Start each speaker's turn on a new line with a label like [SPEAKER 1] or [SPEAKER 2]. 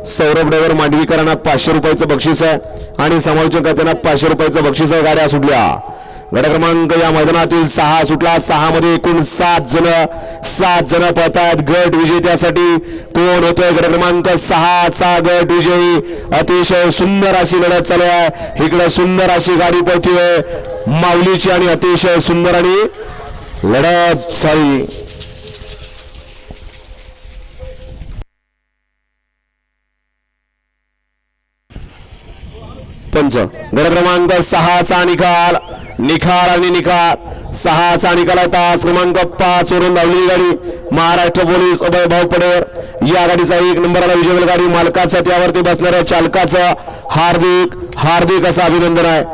[SPEAKER 1] Saurabh driver मांडवीकरांना 500 रुपयाचं बक्षीस आहे आणि समालोचकांना 500 रुपयाचं बक्षीस आहे। गाड्या सुटल्या। गट क्रमांक या मैदानातील 6 सुटला। 6 मध्ये एकूण 7 जण पळतात। गट विजेत्यासाठी कोण होतोय? गट क्रमांक 6 चा गट विजयी। अतिशय सुंदर अशी लढत चालू आहे। इकडे सुंदर अशी गाडी पळतीये माऊलीची आणि अतिशय सुंदर आणि लढत झाली। पंच गट क्रमांक 6 चा निकाल आणि निकाल 6 चा निकाल आहे। तास क्रमांक 5 वरून धावलेली गाडी महाराष्ट्र पोलीस अभय भाऊ पडेर या गाडीचा 1 नंबरला विजय गाडी मालकाचा त्यावरती बसणाऱ्या चालकाचं हार्दिक असं अभिनंदन आहे।